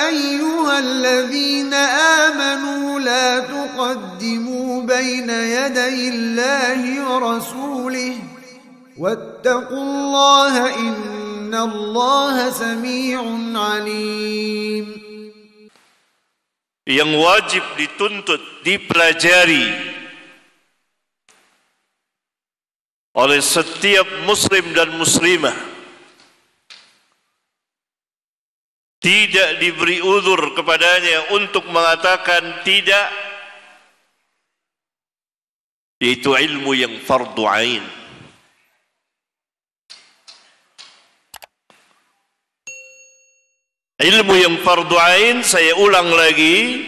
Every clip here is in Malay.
أيها الذين آمنوا لا تقدموا بين يدي الله ورسوله واتقوا الله إن الله سميع عليم. Yang wajib dituntut, dipelajari oleh setiap muslim dan muslimah, tidak diberi uzur kepadanya untuk mengatakan tidak, yaitu ilmu yang fardu ain. Ilmu yang fardu ain, saya ulang lagi,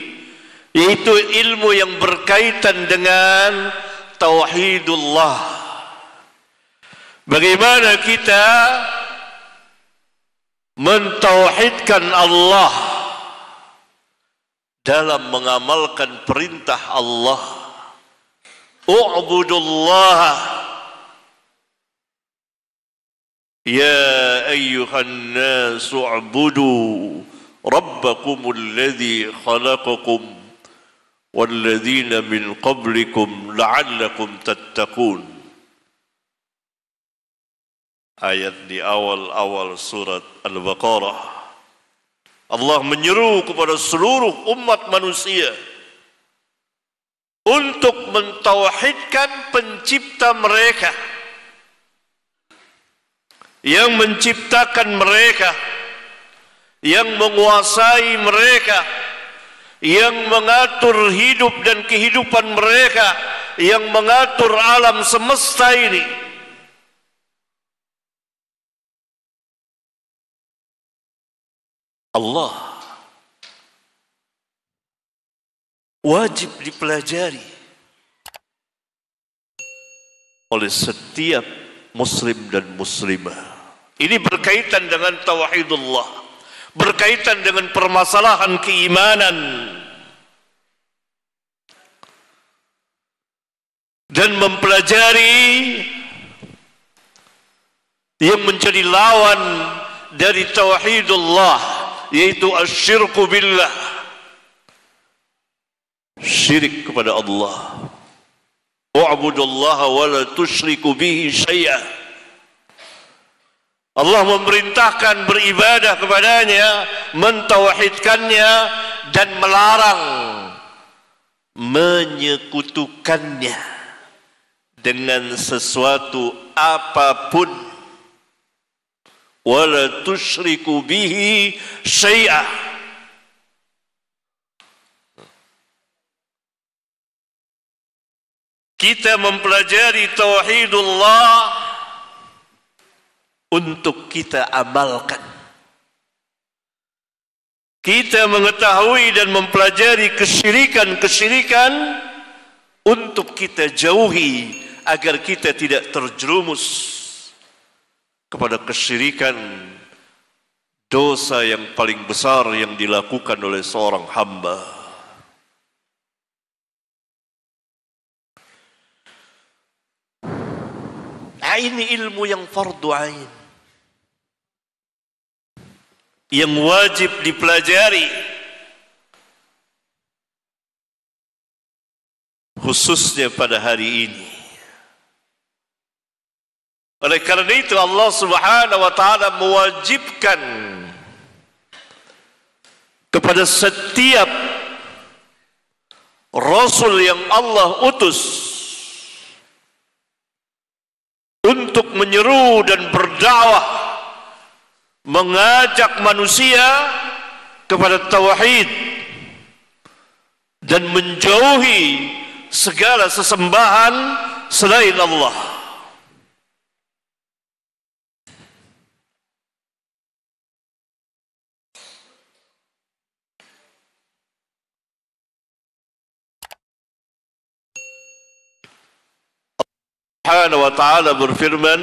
yaitu ilmu yang berkaitan dengan tauhidullah. Bagaimana kita mentauhidkan Allah dalam mengamalkan perintah Allah. U'budullah ya ayyuhan nasu u'budu rabbakumul ladzi khalaqakum walladzina min qablikum la'allakum tattaqun. Ayat di awal-awal surat Al-Baqarah. Allah menyeru kepada seluruh umat manusia untuk mentauhidkan pencipta mereka, yang menciptakan mereka, yang menguasai mereka, yang mengatur hidup dan kehidupan mereka, yang mengatur alam semesta ini. Allah wajib dipelajari oleh setiap muslim dan muslimah. Ini berkaitan dengan tauhidullah, berkaitan dengan permasalahan keimanan, dan mempelajari yang menjadi lawan dari tauhidullah, yaitu asyirku billah, syirik kepada Allah. Wa'budullaha wa la tusyriku bihi syai'a. Allah memerintahkan beribadah kepadanya, mentauhidkannya, dan melarang menyekutukannya dengan sesuatu apapun. Wala tusyriku bihi syai'a. Kita mempelajari tauhidullah untuk kita amalkan. Kita mengetahui dan mempelajari kesyirikan-kesyirikan untuk kita jauhi agar kita tidak terjerumus kepada kesyirikan, dosa yang paling besar yang dilakukan oleh seorang hamba. Nah, ini ilmu yang fardu ain, yang wajib dipelajari, khususnya pada hari ini. Oleh karena itu Allah Subhanahu wa taala mewajibkan kepada setiap rasul yang Allah utus untuk menyeru dan berdakwah, mengajak manusia kepada tauhid dan menjauhi segala sesembahan selain Allah. Subhanahu wa ta'ala berfirman,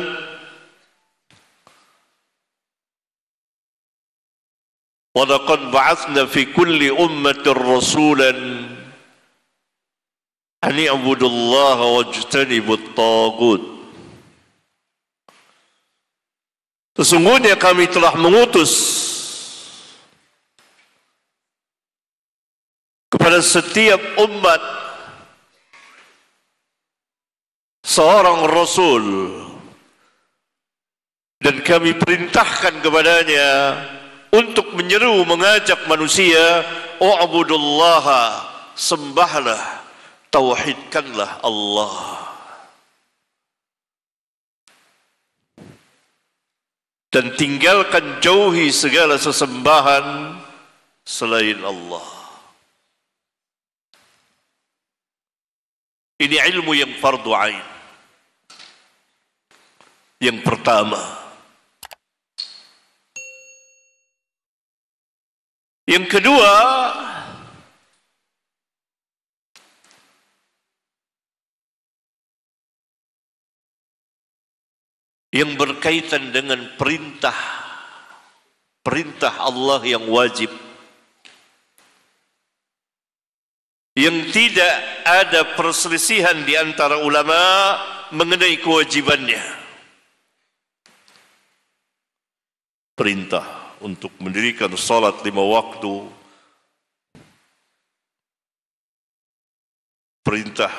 wa laqad ba'athna fi kulli ummatin rasulan an i'budullaha wajtanibut taghut. Sesungguhnya kami telah mengutus kepada setiap umat seorang Rasul, dan kami perintahkan kepadanya untuk menyeru, mengajak manusia, u'budullaha, sembahlah, tauhidkanlah Allah, dan tinggalkan, jauhi segala sesembahan selain Allah. Ini ilmu yang fardu ain. Yang pertama. Yang kedua, yang berkaitan dengan perintah Allah yang wajib, yang tidak ada perselisihan di antara ulama mengenai kewajibannya. Perintah untuk mendirikan salat 5 waktu, perintah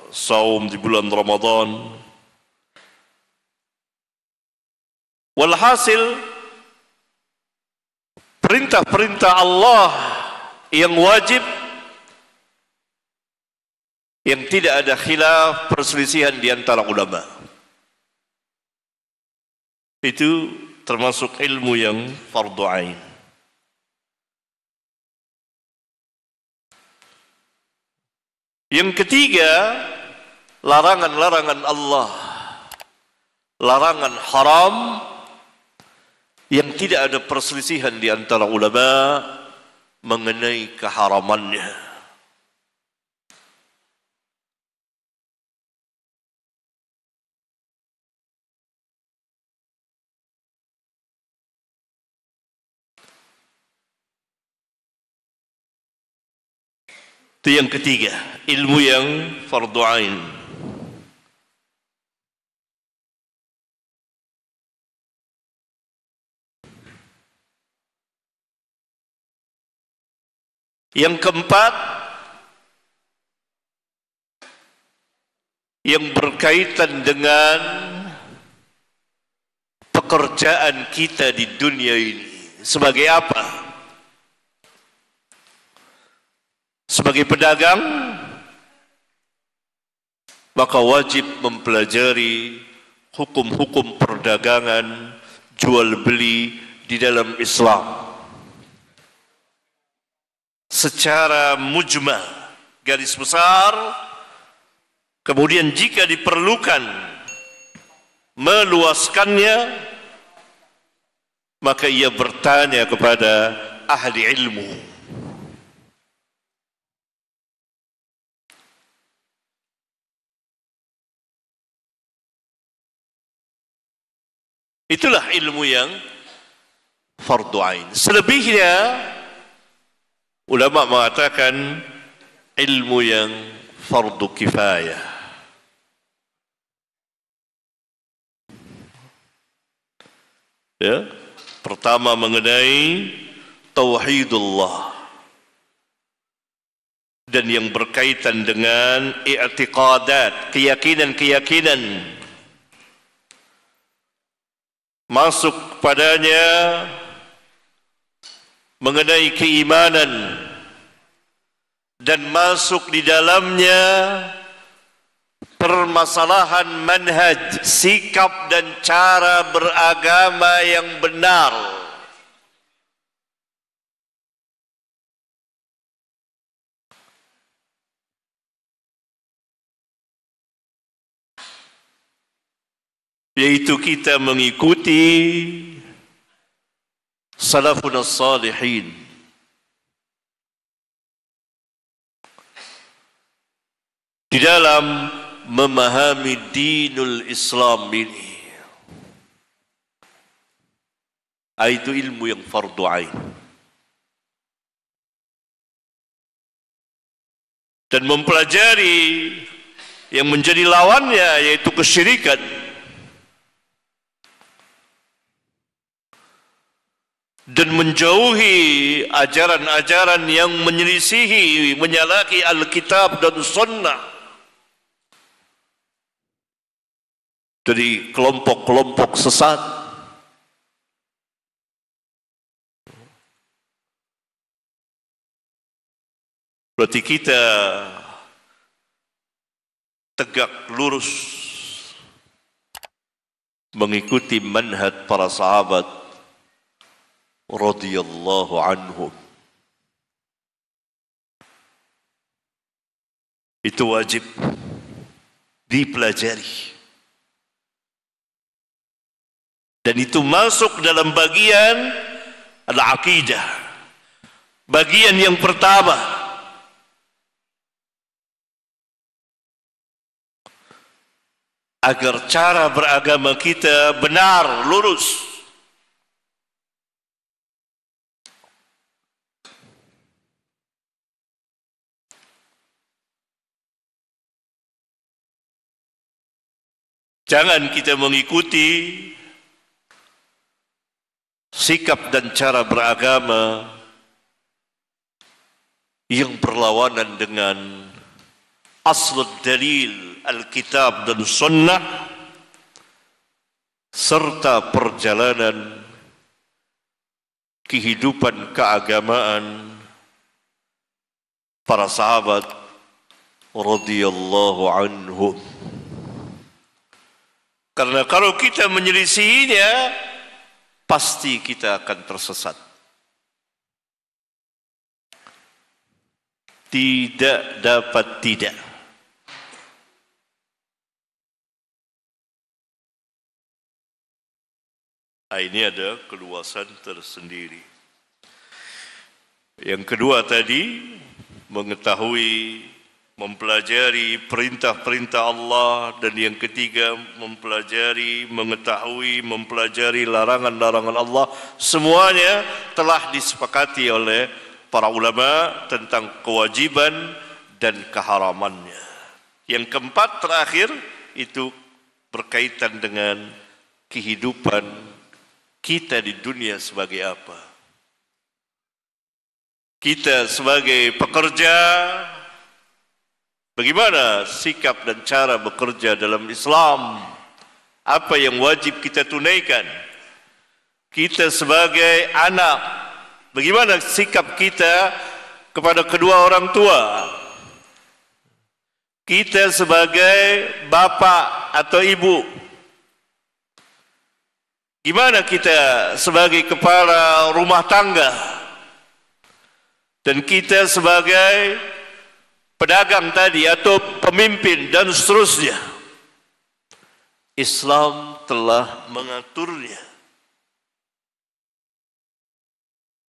saum di bulan Ramadan. Walhasil, perintah-perintah Allah yang wajib, yang tidak ada khilaf, perselisihan di antara ulama, itu termasuk ilmu yang fardu ain. Yang ketiga, larangan-larangan Allah, larangan haram yang tidak ada perselisihan di antara ulama mengenai keharamannya. Itu yang ketiga, ilmu yang fardu ain. Yang keempat, yang berkaitan dengan pekerjaan kita di dunia ini. Sebagai apa? Sebagai pedagang, maka wajib mempelajari hukum-hukum perdagangan, jual beli di dalam Islam secara mujma', garis besar. Kemudian jika diperlukan meluaskannya, maka ia bertanya kepada ahli ilmu. Itulah ilmu yang fardu ain. Selebihnya ulama mengatakan ilmu yang fardu kifayah. Ya, pertama mengenai tauhidullah dan yang berkaitan dengan i'tiqadat, keyakinan-keyakinan, masuk padanya mengenai keimanan, dan masuk di dalamnya permasalahan manhaj, sikap dan cara beragama yang benar. Yaitu kita mengikuti salafun as-salihin di dalam memahami dinul Islam ini. Itu ilmu yang fardu ain. Dan mempelajari yang menjadi lawannya, yaitu kesyirikan, dan menjauhi ajaran-ajaran yang menyelisihi, menyalahi Alkitab dan Sunnah dari kelompok-kelompok sesat. Berarti kita tegak lurus mengikuti manhaj para sahabat radhiyallahu anhum. Itu wajib dipelajari. Dan itu masuk dalam bagian al-aqidah. Bagian yang pertama. Agar cara beragama kita benar, lurus. Jangan kita mengikuti sikap dan cara beragama yang berlawanan dengan aslul dalil Alkitab dan Sunnah serta perjalanan kehidupan keagamaan para sahabat radhiyallahu anhum. Karena kalau kita menyelisihinya, pasti kita akan tersesat. Tidak dapat tidak. Ini ada keluasan tersendiri. Yang kedua tadi, mengetahui, mempelajari perintah-perintah Allah, dan yang ketiga mempelajari, mengetahui, mempelajari larangan-larangan Allah. Semuanya telah disepakati oleh para ulama tentang kewajiban dan keharamannya. Yang keempat terakhir itu berkaitan dengan kehidupan kita di dunia sebagai apa. Kita sebagai pekerja, bagaimana sikap dan cara bekerja dalam Islam? Apa yang wajib kita tunaikan? Kita sebagai anak, bagaimana sikap kita kepada kedua orang tua? Kita sebagai bapak atau ibu, gimana kita sebagai kepala rumah tangga? Dan kita sebagai pedagang tadi atau pemimpin dan seterusnya. Islam telah mengaturnya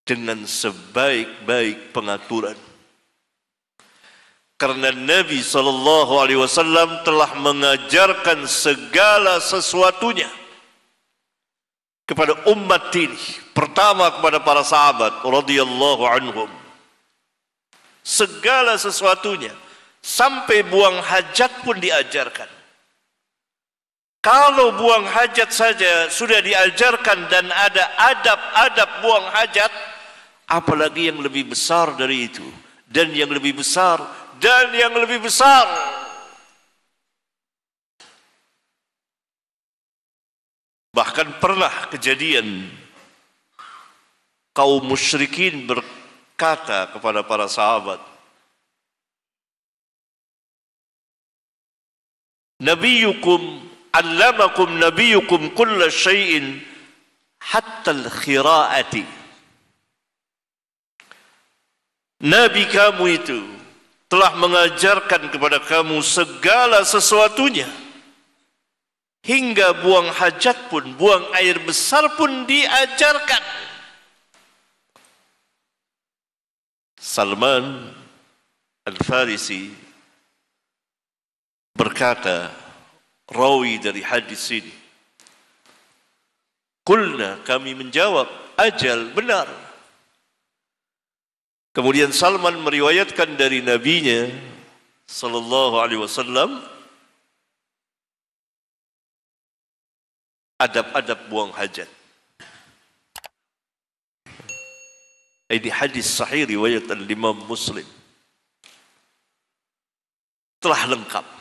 dengan sebaik-baik pengaturan. Karena Nabi SAW telah mengajarkan segala sesuatunya kepada umat ini. Pertama kepada para sahabat radhiyallahu anhum. Segala sesuatunya, sampai buang hajat pun diajarkan. Kalau buang hajat saja sudah diajarkan dan ada adab-adab buang hajat, apalagi yang lebih besar dari itu, dan yang lebih besar, dan yang lebih besar. Bahkan pernah kejadian kaum musyrikin berkata kepada para sahabat, Nabiyukum allamakum nabiyukum kulla syai'in hatta al-khira'ati. Nabi kamu itu telah mengajarkan kepada kamu segala sesuatunya, hingga buang hajat pun, buang air besar pun diajarkan. Salman Al-Farisi berkata, rawi dari hadis ini, qulna, kami menjawab, ajal, benar. Kemudian Salman meriwayatkan dari nabinya sallallahu alaihi wasallam adab-adab buang hajat. Ini hadis sahih riwayat Imam Muslim. Telah lengkap.